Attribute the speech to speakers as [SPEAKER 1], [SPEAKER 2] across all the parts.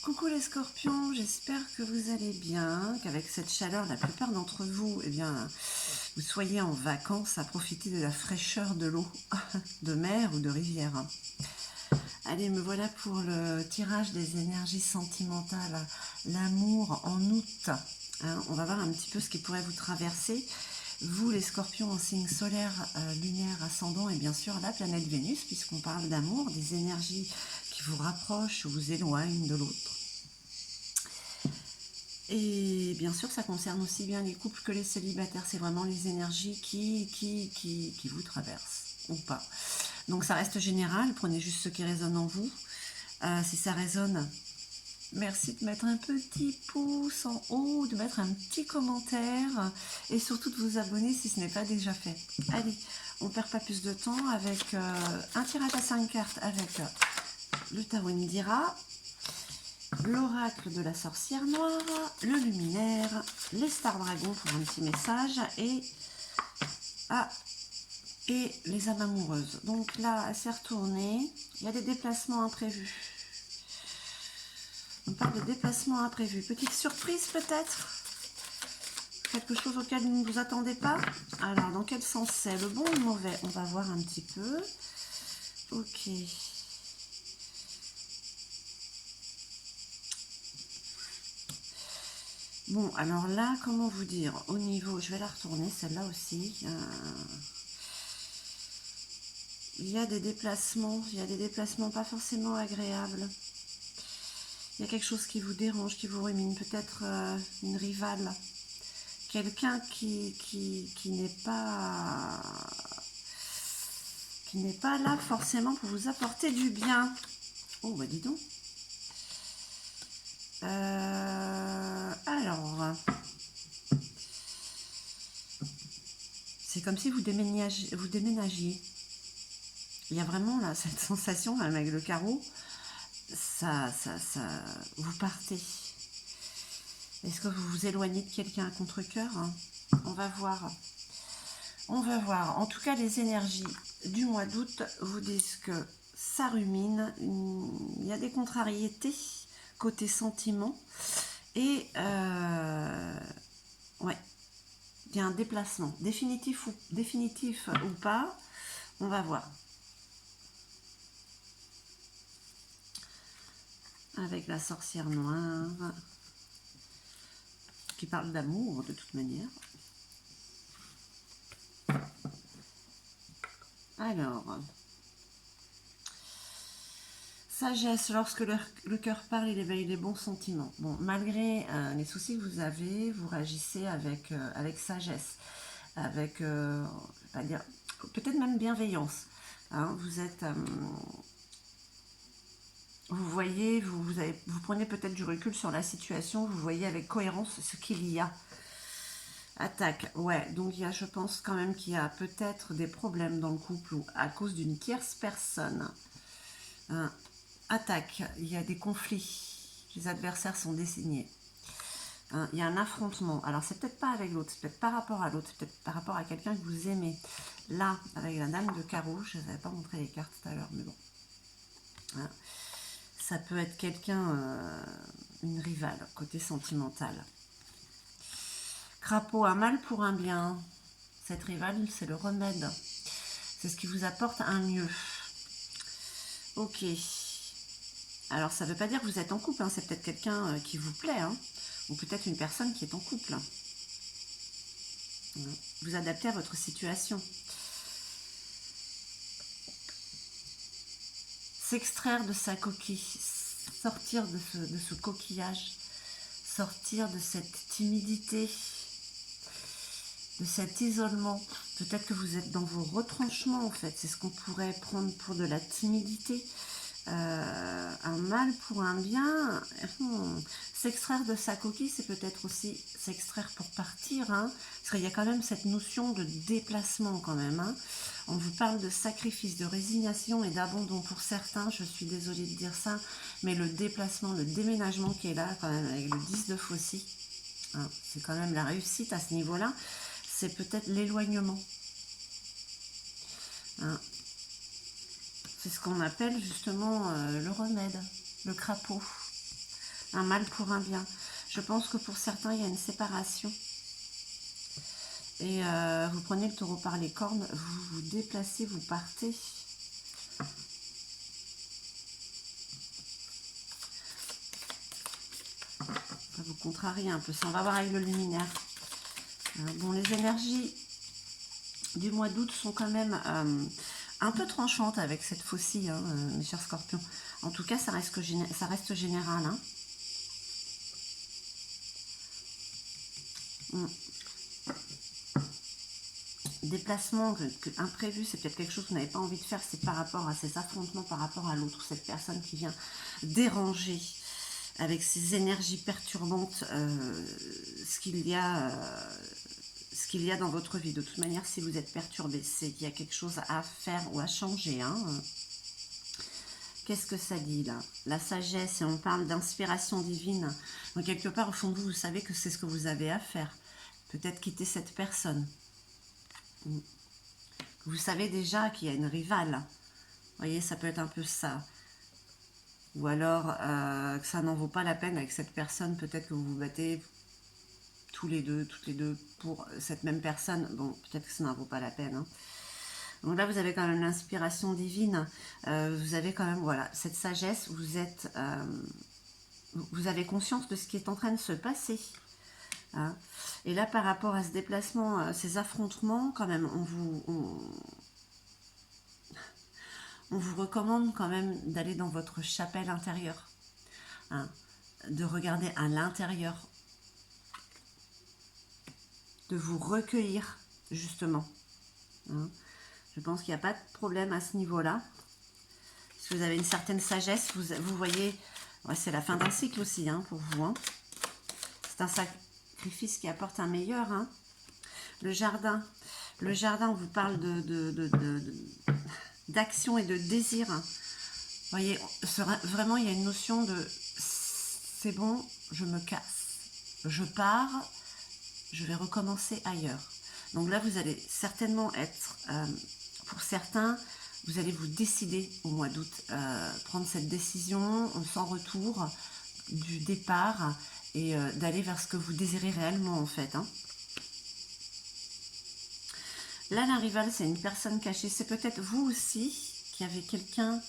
[SPEAKER 1] Coucou les scorpions, j'espère que vous allez bien, qu'avec cette chaleur, la plupart d'entre vous, eh bien, vous soyez en vacances à profiter de la fraîcheur de l'eau, de mer ou de rivière. Allez, me voilà pour le tirage des énergies sentimentales, l'amour en août. On va voir un petit peu ce qui pourrait vous traverser. Vous, les scorpions en signe solaire, lunaire, ascendant et bien sûr la planète Vénus, puisqu'on parle d'amour, des énergies qui vous rapprochent ou vous éloignent de l'autre. Et bien sûr, ça concerne aussi bien les couples que les célibataires. C'est vraiment les énergies qui vous traversent ou pas. Donc ça reste général, prenez juste ce qui résonne en vous. Si ça résonne, merci de mettre un petit pouce en haut, de mettre un petit commentaire et surtout de vous abonner si ce n'est pas déjà fait. Allez, on ne perd pas plus de temps avec un tirage à 5 cartes avec le tarot Indira, l'oracle de la sorcière noire, le luminaire, les stars dragons pour un petit message et les âmes amoureuses. Donc là, elle s'est retournée. Il y a des déplacements imprévus. On parle de déplacements imprévus. Petite surprise peut-être? Quelque chose auquel vous ne vous attendez pas? Alors, dans quel sens c'est? Le bon ou le mauvais? On va voir un petit peu. Ok. Bon, alors là, comment vous dire? Au niveau, je vais la retourner, celle-là aussi. Il y a des déplacements pas forcément agréables. Il y a quelque chose qui vous dérange, qui vous rumine, peut-être une rivale. Quelqu'un qui n'est pas là forcément pour vous apporter du bien. Oh, bah dis donc. Alors, c'est comme si vous déménagiez. Il y a vraiment là cette sensation avec le carreau. Ça, vous partez. Est-ce que vous vous éloignez de quelqu'un à contre-cœur? On va voir. On va voir. En tout cas, les énergies du mois d'août vous disent que ça rumine. Il y a des contrariétés côté sentiment. Et ouais, il y a un déplacement. Définitif ou pas, on va voir. Avec la sorcière noire, qui parle d'amour de toute manière. Alors, sagesse, lorsque le cœur parle, il éveille les bons sentiments. Bon, malgré les soucis que vous avez, vous réagissez avec sagesse, avec, pas dire, peut-être même bienveillance. Vous êtes... vous voyez, vous prenez peut-être du recul sur la situation, vous voyez avec cohérence ce qu'il y a. Attaque, ouais, donc je pense quand même qu'il y a peut-être des problèmes dans le couple ou à cause d'une tierce personne. Attaque, il y a des conflits, les adversaires sont désignés. Il y a un affrontement, alors c'est peut-être pas avec l'autre, c'est peut-être par rapport à l'autre, c'est peut-être par rapport à quelqu'un que vous aimez. Là, avec la dame de carreau, je ne vous avais pas montré les cartes tout à l'heure, mais bon. Ça peut être quelqu'un, une rivale, côté sentimental. Crapaud, un mal pour un bien. Cette rivale, c'est le remède. C'est ce qui vous apporte un mieux. Ok. Alors, ça ne veut pas dire que vous êtes en couple. C'est peut-être quelqu'un qui vous plaît. Ou peut-être une personne qui est en couple. Vous adaptez à votre situation. S'extraire de sa coquille. Sortir de ce coquillage. Sortir de cette timidité. De cet isolement. Peut-être que vous êtes dans vos retranchements en fait. C'est ce qu'on pourrait prendre pour de la timidité. Un mal pour un bien. S'extraire de sa coquille, c'est peut-être aussi s'extraire pour partir. Parce qu'il y a quand même cette notion de déplacement quand même. On vous parle de sacrifice, de résignation et d'abandon pour certains. Je suis désolée de dire ça. Mais le déplacement, le déménagement qui est là quand même avec le 10 de faucille. C'est quand même la réussite à ce niveau-là. C'est peut-être l'éloignement. C'est ce qu'on appelle justement le remède, le crapaud. Un mal pour un bien. Je pense que pour certains, il y a une séparation. Et vous prenez le taureau par les cornes, vous vous déplacez, vous partez. Ça vous contrarie un peu. Ça, on va voir avec le luminaire. Bon, les énergies du mois d'août sont quand même un peu tranchantes avec cette faucille, hein, mes chers scorpions. En tout cas, ça reste général. Hein. Déplacement imprévu, c'est peut-être quelque chose que vous n'avez pas envie de faire, c'est par rapport à ces affrontements, par rapport à l'autre, cette personne qui vient déranger avec ces énergies perturbantes ce qu'il y a dans votre vie. De toute manière, si vous êtes perturbé, c'est qu'il y a quelque chose à faire ou à changer. Hein. Qu'est-ce que ça dit là? La sagesse, et on parle d'inspiration divine. Donc quelque part, au fond de vous, vous savez que c'est ce que vous avez à faire. Peut-être quitter cette personne. Vous savez déjà qu'il y a une rivale. Vous voyez, ça peut être un peu ça. Ou alors que ça n'en vaut pas la peine avec cette personne. Peut-être que vous vous battez toutes les deux pour cette même personne. Bon, peut-être que ça n'en vaut pas la peine. Hein. Donc là, vous avez quand même l'inspiration divine. Vous avez quand même, voilà, cette sagesse. Vous avez conscience de ce qui est en train de se passer. Hein. Et là, par rapport à ce déplacement, ces affrontements, quand même, on vous recommande quand même d'aller dans votre chapelle intérieure, hein, de regarder à l'intérieur, de vous recueillir, justement. Hein. Je pense qu'il n'y a pas de problème à ce niveau-là. Si vous avez une certaine sagesse, vous voyez, ouais, c'est la fin d'un cycle aussi, hein, pour vous. Hein. C'est un sacrifice qui apporte un meilleur. Hein. Le jardin, on vous parle d'action et de désir. Vous voyez, vraiment, il y a une notion de c'est bon, je me casse. Je pars, je vais recommencer ailleurs. Donc là, vous allez certainement être, pour certains, vous allez vous décider au mois d'août, prendre cette décision sans retour du départ et d'aller vers ce que vous désirez réellement en fait. Hein. Là, la rivale, c'est une personne cachée. C'est peut-être vous aussi qui avez quelqu'un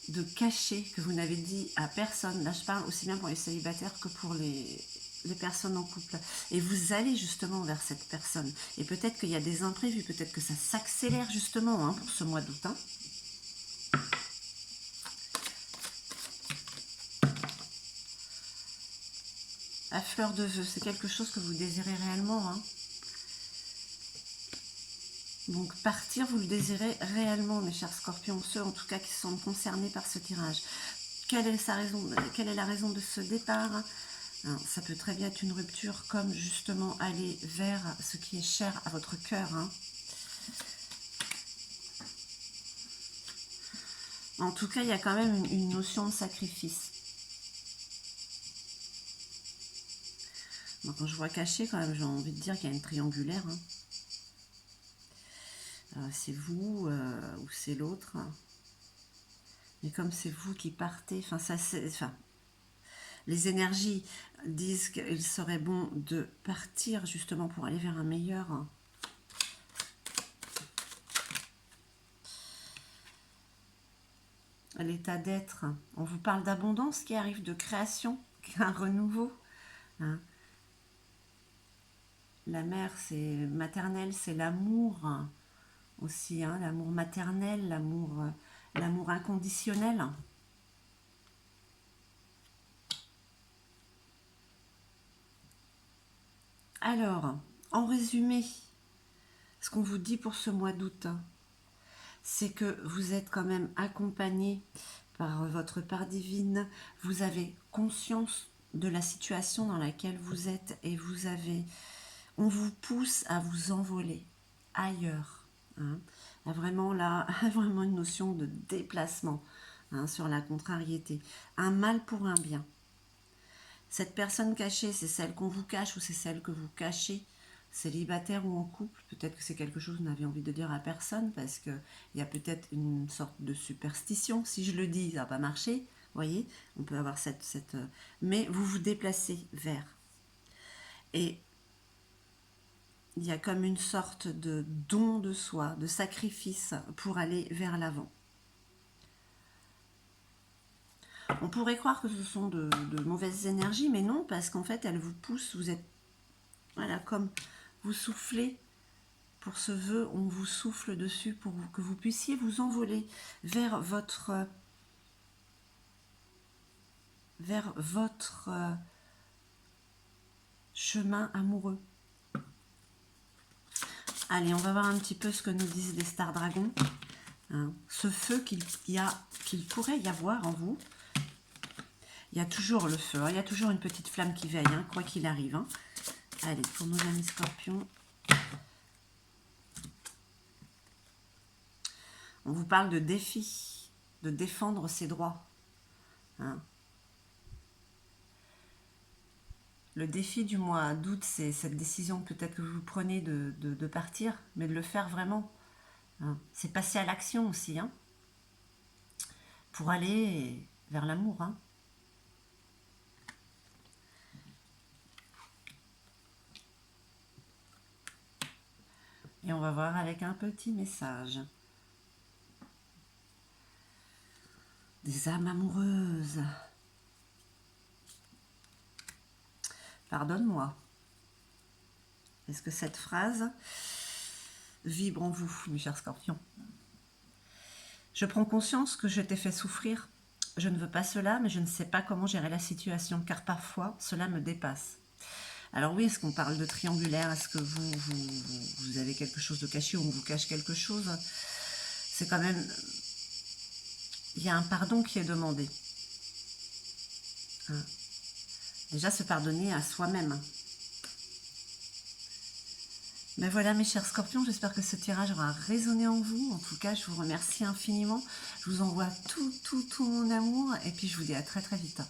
[SPEAKER 1] de caché que vous n'avez dit à personne. Là, je parle aussi bien pour les célibataires que pour les personnes en couple. Et vous allez justement vers cette personne. Et peut-être qu'il y a des imprévus. Peut-être que ça s'accélère justement hein, pour ce mois d'août. Hein. La fleur de vœux, c'est quelque chose que vous désirez réellement. Hein. Donc partir, vous le désirez réellement, mes chers scorpions, ceux en tout cas qui sont concernés par ce tirage. Quelle est la raison de ce départ? Alors, ça peut très bien être une rupture, comme justement aller vers ce qui est cher à votre cœur. Hein. En tout cas, il y a quand même une notion de sacrifice. Donc, quand je vois caché, quand même, j'ai envie de dire qu'il y a une triangulaire. Hein. C'est vous ou c'est l'autre. Mais comme c'est vous qui partez, les énergies disent qu'il serait bon de partir justement pour aller vers un meilleur. L'état d'être. On vous parle d'abondance qui arrive, de création, un renouveau. Hein. La mère, c'est maternelle, c'est l'amour aussi, hein, l'amour maternel, l'amour inconditionnel. Alors, en résumé, ce qu'on vous dit pour ce mois d'août, c'est que vous êtes quand même accompagné par votre part divine, vous avez conscience de la situation dans laquelle vous êtes et on vous pousse à vous envoler ailleurs. Hein. Il y a vraiment là, vraiment une notion de déplacement hein, sur la contrariété. Un mal pour un bien. Cette personne cachée, c'est celle qu'on vous cache ou c'est celle que vous cachez, célibataire ou en couple. Peut-être que c'est quelque chose que vous n'avez envie de dire à personne parce qu'il y a peut-être une sorte de superstition. Si je le dis, ça va pas marcher. voyez, on peut avoir mais vous vous déplacez vers. Et il y a comme une sorte de don de soi, de sacrifice pour aller vers l'avant. On pourrait croire que ce sont de mauvaises énergies, mais non, parce qu'en fait, elles vous poussent, vous êtes, voilà, comme vous soufflez pour ce vœu, on vous souffle dessus pour que vous puissiez vous envoler vers votre chemin amoureux. Allez, on va voir un petit peu ce que nous disent les stars dragons. Hein, ce feu qu'il pourrait y avoir en vous. Il y a toujours le feu, hein, il y a toujours une petite flamme qui veille, hein, quoi qu'il arrive. Hein. Allez, pour nos amis scorpions. On vous parle de défi, de défendre ses droits. Hein. Le défi du mois d'août, c'est cette décision peut-être que vous prenez de partir, mais de le faire vraiment. Hein. C'est passer à l'action aussi, hein, pour aller vers l'amour. Hein. Et on va voir avec un petit message. Des âmes amoureuses. Pardonne-moi. Est-ce que cette phrase vibre en vous, mes chers scorpions? Je prends conscience que je t'ai fait souffrir. Je ne veux pas cela, mais je ne sais pas comment gérer la situation, car parfois, cela me dépasse. Alors oui, est-ce qu'on parle de triangulaire? Est-ce que vous avez quelque chose de caché ou on vous cache quelque chose? C'est quand même... Il y a un pardon qui est demandé. Hein. Déjà, se pardonner à soi-même. Ben voilà, mes chers scorpions, j'espère que ce tirage aura résonné en vous. En tout cas, je vous remercie infiniment. Je vous envoie tout mon amour et puis je vous dis à très très vite.